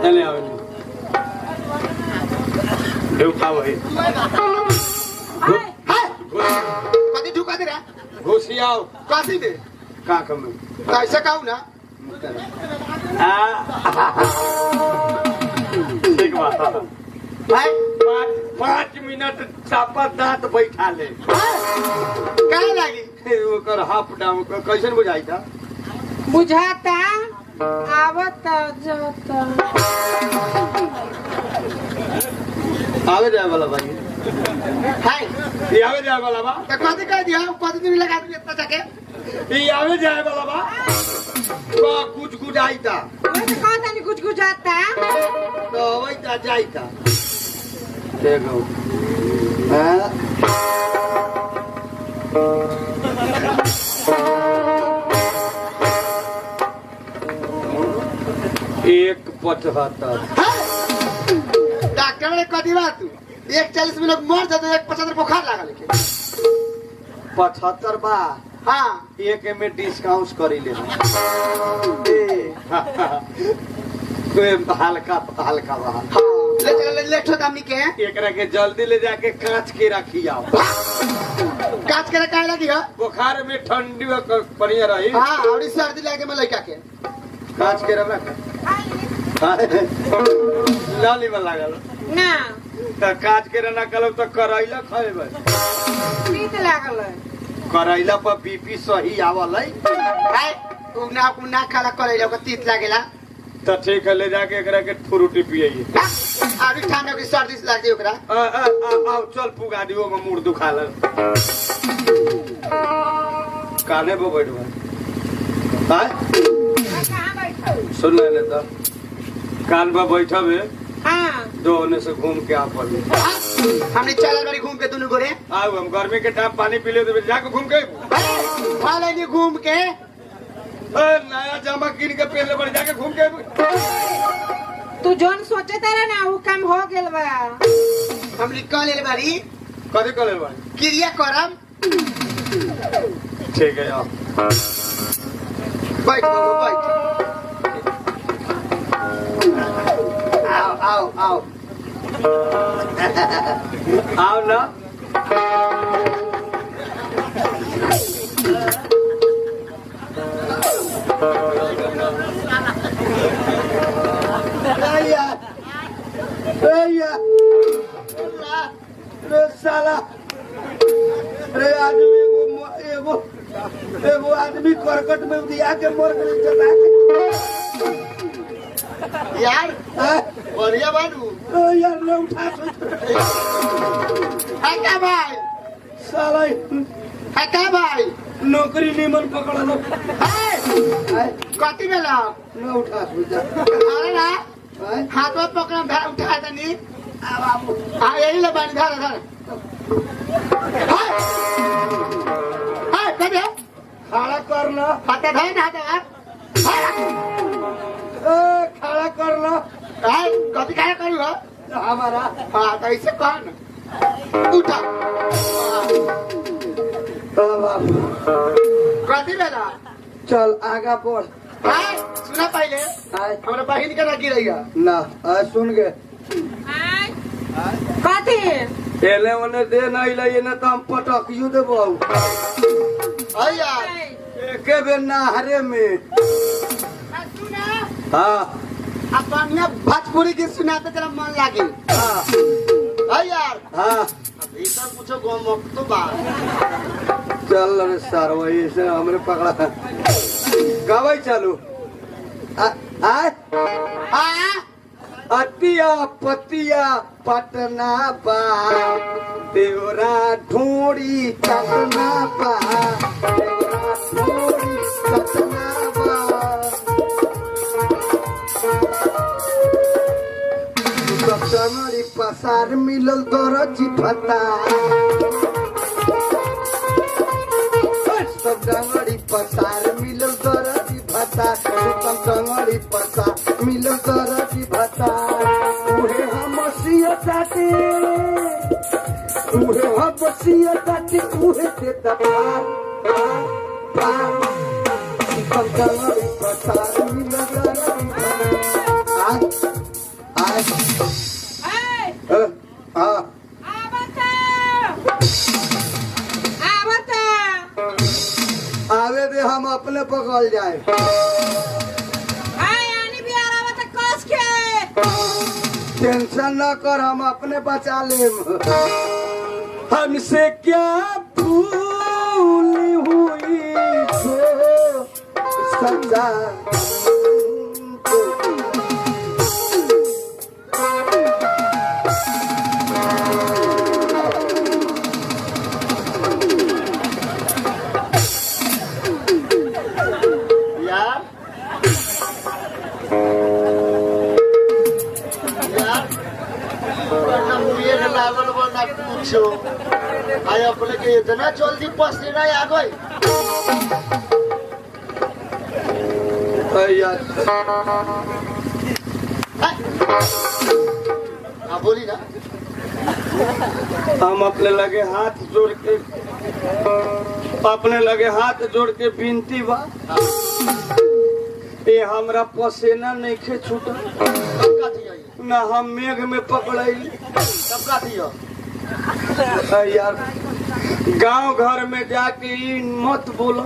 चले आओ ढुका वही कति ढुका दे रे घुसी आओ कति दे का कम कैसे कहू ना ठीक बात भाई 5 मिनट चापा दांत बैठा ले काहे लागी ओकर हाफ डाउन कैसन बुझाई था बुझाता आवता जाता आवे जाए वाला भाई हाय ये आवे जाए वाला बा तो कति कह दिया कति दिन लगा दिया इतना जाके ये आवे जाए वाला बा का कुछ कुछ आई था वैसे कौन सा नहीं कुछ कुछ आता तो वही था जाई था देखो हां एक 75 डॉक्टर ने कति बात तू 140 में लोग मर जाते 175 बुखार लगा लेके 75 बा हां एक में डिस्काउंट करी ले कोई हल्का हल्का बा ले चल ले लेठो दामनी के एकरा के जल्दी ले जाके कांच के रखी आओ काच के काहे लगी हो बुखार में ठंडी में बढ़िया रही हां और सर्दी लगे में लइका के कांच के रखा लाली में लागल ना त कांच के ना कलो तो करैला खाएबे पीत लागल है करैला पर बीपी सही आवल है हाय ना खाला करे लोग तीत लागेला तो ठीक है ले जाके एकरा के फ्रूटी पियइए अभी ठंडा की सर्दी लग जाई ओकरा आओ चल पुगा दियो में मुड़ दुखाल काने पे बैठो हां कहां बैठो सुन ले तो कान पे बैठबे हां दो होने से घूम के आ पड़े हमने चलल बारी घूम के दोनों गोरे आओ हम गर्मी के टाइम पानी पी ले तो जाके घूम के वाले नहीं घूम के नया जामा किन के पहले बढ़ जाके घूम के तू जोन सोचे तारा ना वो काम हो गेल बा हम निकल ले बारी कथी करे भाई क्रिया करम ठीक है आओ बैठ बाबू बैठ आओ आओ आओ आओ ना साला रे एगो आदमी करकट में दिया के मर गए चला यार बढ़िया बानू यार ले उठा है का भाई साला है का भाई नौकरी निमन पकड़ लो कति बेला न उठा सोचा अरे ना हाथ में पकड़ उठा दनी हाँ यही ले बानी धर धर हाय कदे खड़ा करना हाथ धर ना हाथ खड़ा करना हाय कति काय करू हो हमारा हाँ तो ऐसे कौन उठा कति बेला चल आगा बढ़ हाय सुना पहले हमारा बहिन के ना गिरेगा ना सुन गए कथी एले ओने दे नहीं लइए ना तो हम पटकियो देबो हाय यार एके बेर नहरे में सुना हाँ अब बढ़िया भोजपुरी गीत सुनाते तेरा मन लागे हाँ हाय यार हाँ भीतर कुछ गोमक तो बात चल रे सर वही से हमरे पकड़ा गावे चालू हाँ अतिया पतिया पटना बा देवरा ढोड़ी चटना बा देवरा ढोड़ी चटना बा कमरी पसार मिलल दरजी फता सब डंगरी पसार मिलल दरजी भता सब डंगरी पसार मिलल दरजी भता उहे हम सियताते उहे हम सियताते उहे ते दपार पार सुतम टंगड़ी पसार मिलल दर्दी भतार ए, हाँ आवता आवता आवे दे हम अपने पकड़ जाए हाय आनी भी आ रहा था कस के टेंशन न कर हम अपने बचा लेम हमसे क्या भूल हुई जो सजा आय अपने के इतना जल्दी पसीना आ गई यार हाँ बोली ना हम अपने लगे हाथ जोड़ के विनती बा ये हमरा पसीना नहीं खे छूटा सबका थी ना हम मेघ में पकड़ैली सबका थी यार गांव घर में जाके ई मत बोलो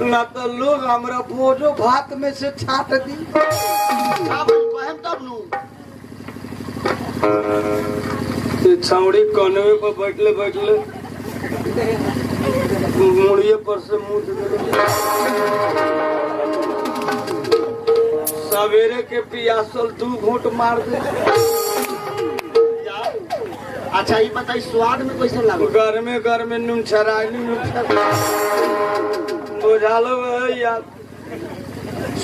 ना तो लोग हमरा बोझो भात में से छाट दी कहम तब नू छावड़ी कनवे पर बैठले मुड़िए पर से मुंह सवेरे के पियासल 2 घूंट मार दे अच्छा ये बताइए स्वाद में कैसे लागो घर में नून छराई बुझालो यार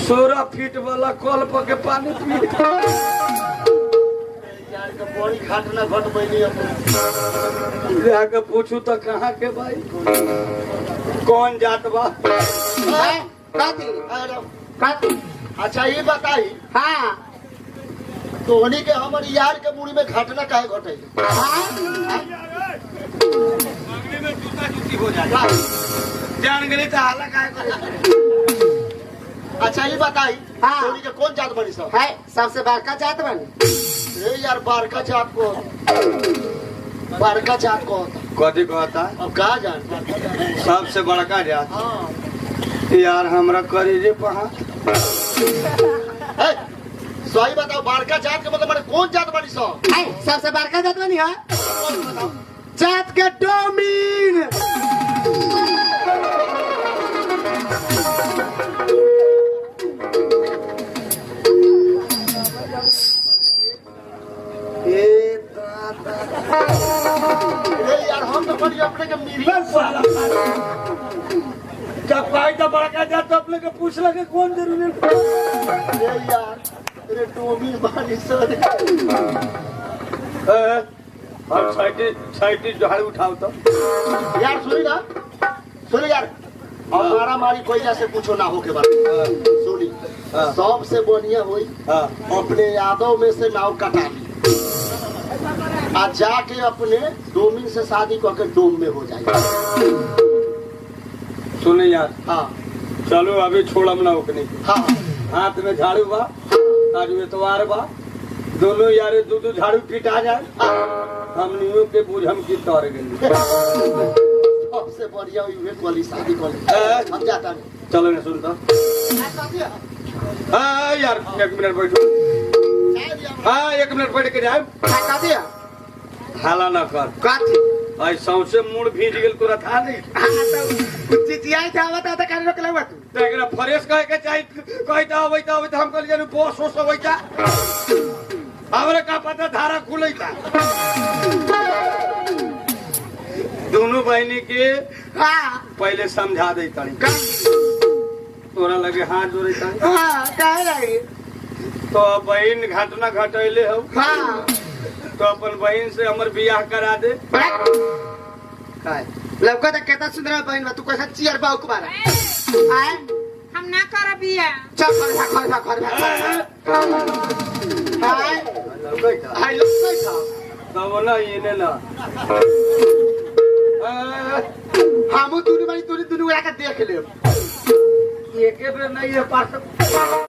16 फीट वाला कल पर के पानी पी यार के बड़ी घाट ना घट बैली जाके पूछू तो कहाँ के भाई कौन जात बा अच्छा ये बताई हाँ तोहनी के हमर यार के मुड़ी में घटना काहे घटे जान गली तो हाला काहे करे अच्छा ये बताई हाँ। तोहनी के कौन जात बनी सब है सबसे बड़का जात बनी ए यार बारका जात को बारका जात को कथी कहता अब कहा जान सबसे बड़का जात हाँ यार हमरा करीजे पहा सही बताओ बारका जात के मतलब कौन जात बनी सब है सबसे बड़का जात बनी है बताओ जात के डोमिन यार हम तो बड़ी अपने के मिली जब पाई तो बड़का जात तो अपने के पूछ लगे कौन जरूरी यार तेरे डोमी बानी सर अब साइटी झाड़ू उठाओ तो यार सुनी यार और मारा मारी कोई जैसे कुछ ना हो के बाद सुनी सबसे बढ़िया हुई अपने यादों में से नाव कटा ली आ जाके अपने डोमिन से शादी करके डोम में हो जाएगा सुने यार हाँ चलो अभी छोड़म ना ओकने हाँ हाथ में झाड़ू बा आज एतवार बा दोनों यार दो झाड़ू पिटा जाए हमनियों के बुझम की तर गेली सबसे बढ़िया हुई वे वाली शादी कर ली हम जाता नहीं चलो ना सुन तो हाँ यार 1 मिनट बैठो हाँ 1 मिनट बैठ के जाए हाला ना कर आई सौसे मुड़ भीज गेल तोरा था नहीं चिचिया जावता त कर रोकला तू तो एकरा फ्रेश कहे के चाहि कहता होइता हम कहली जनु बस होस होइता हमरे का पता धारा खुलैता दोनों बहनी के पहले समझा दे तारी तोरा लगे हाथ जोड़े तारी हां काहे लगे तो बहन घटना घटैले हो हां तो अपन बहन से हमर बियाह करा दे काय लवका त केता सुंदर बहन तू कैसा चियर बाऊ कुमार आए हम ना कर बिया चल कर हाय हाय लवका था तब ना ये ना हमू दुनु बारी दुनु दुनु के देख ले एके बेर नहीं है पार्सल